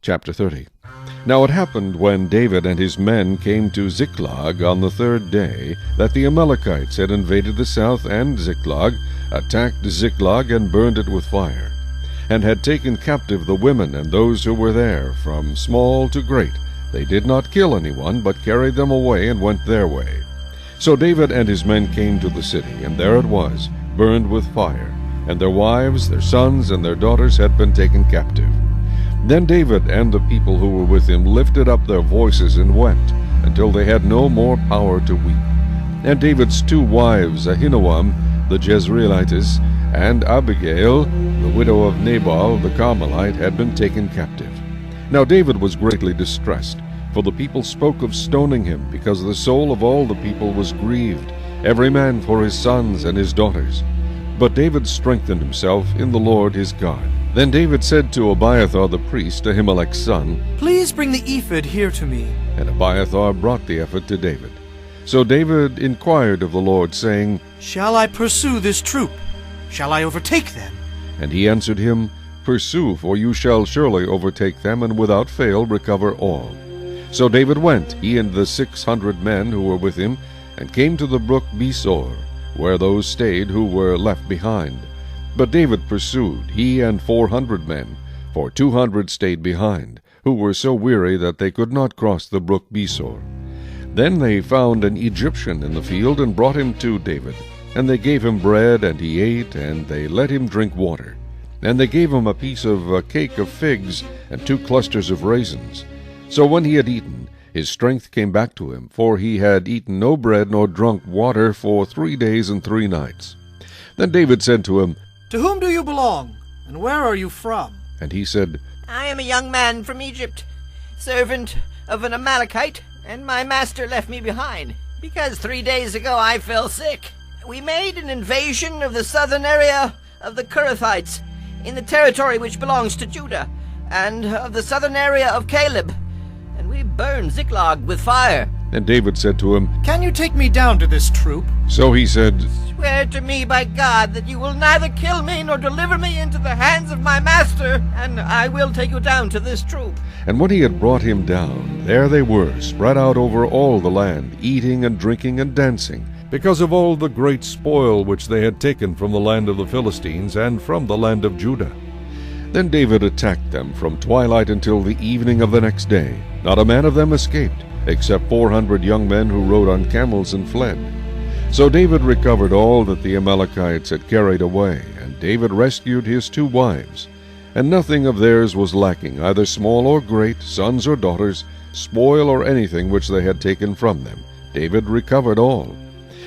Chapter 30. Now it happened when David and his men came to Ziklag on the third day, that the Amalekites had invaded the south and Ziklag, attacked Ziklag and burned it with fire, and had taken captive the women and those who were there, from small to great. They did not kill anyone, but carried them away and went their way. So David and his men came to the city, and there it was, burned with fire, and their wives, their sons, and their daughters had been taken captive. Then David and the people who were with him lifted up their voices and wept, until they had no more power to weep. And David's two wives, Ahinoam the Jezreelitess, and Abigail, the widow of Nabal the Carmelite, had been taken captive. Now David was greatly distressed, for the people spoke of stoning him, because the soul of all the people was grieved, every man for his sons and his daughters. But David strengthened himself in the Lord his God. Then David said to Abiathar the priest, Ahimelech's son, "Please bring the ephod here to me." And Abiathar brought the ephod to David. So David inquired of the Lord, saying, "Shall I pursue this troop? Shall I overtake them?" And he answered him, "Pursue, for you shall surely overtake them, and without fail recover all." So David went, he and the 600 men who were with him, and came to the brook Besor, where those stayed who were left behind. But David pursued, he and 400 men, for 200 stayed behind, who were so weary that they could not cross the brook Besor. Then they found an Egyptian in the field, and brought him to David. And they gave him bread, and he ate, and they let him drink water. And they gave him a piece of a cake of figs, and 2 clusters of raisins. So when he had eaten, his strength came back to him, for he had eaten no bread nor drunk water for 3 days and 3 nights. Then David said to him, "To whom do you belong, and where are you from?" And he said, "I am a young man from Egypt, servant of an Amalekite, and my master left me behind, because 3 days ago I fell sick. We made an invasion of the southern area of the Kerethites, in the territory which belongs to Judah, and of the southern area of Caleb, and we burned Ziklag with fire." And David said to him, "Can you take me down to this troop?" So he said, "Swear to me by God that you will neither kill me nor deliver me into the hands of my master, and I will take you down to this troop." And when he had brought him down, there they were, spread out over all the land, eating and drinking and dancing, because of all the great spoil which they had taken from the land of the Philistines and from the land of Judah. Then David attacked them from twilight until the evening of the next day. Not a man of them escaped, except 400 young men who rode on camels and fled. So David recovered all that the Amalekites had carried away, and David rescued his 2 wives. And nothing of theirs was lacking, either small or great, sons or daughters, spoil or anything which they had taken from them. David recovered all.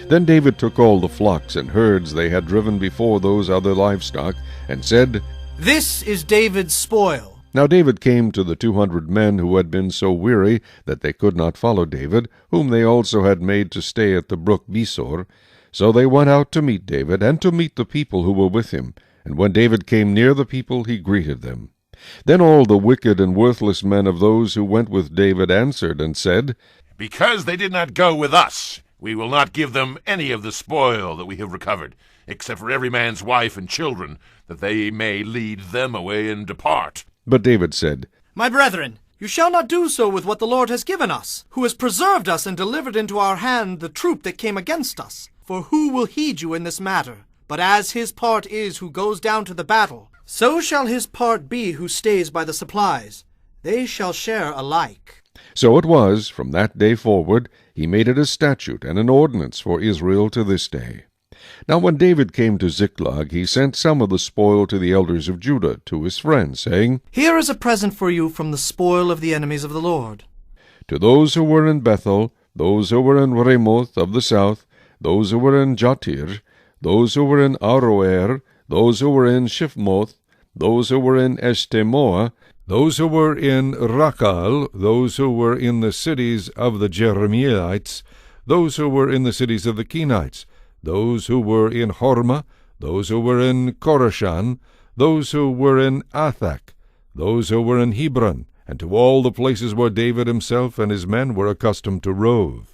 Then David took all the flocks and herds they had driven before those other livestock, and said, "This is David's spoil." Now David came to the 200 men who had been so weary that they could not follow David, whom they also had made to stay at the brook Besor. So they went out to meet David, and to meet the people who were with him. And when David came near the people, he greeted them. Then all the wicked and worthless men of those who went with David answered and said, "Because they did not go with us, we will not give them any of the spoil that we have recovered, except for every man's wife and children, that they may lead them away and depart." But David said, "My brethren, you shall not do so with what the Lord has given us, who has preserved us and delivered into our hand the troop that came against us. For who will heed you in this matter? But as his part is who goes down to the battle, so shall his part be who stays by the supplies. They shall share alike." So it was, from that day forward, he made it a statute and an ordinance for Israel to this day. Now when David came to Ziklag, he sent some of the spoil to the elders of Judah, to his friends, saying, "Here is a present for you from the spoil of the enemies of the Lord." To those who were in Bethel, those who were in Ramoth of the south, those who were in Jattir, those who were in Aroer, those who were in Shifmoth, those who were in Eshtemoa, those who were in Rakal, those who were in the cities of the Jeremielites, those who were in the cities of the Kenites, those who were in Hormah, those who were in Korashan, those who were in Athak, those who were in Hebron, and to all the places where David himself and his men were accustomed to rove.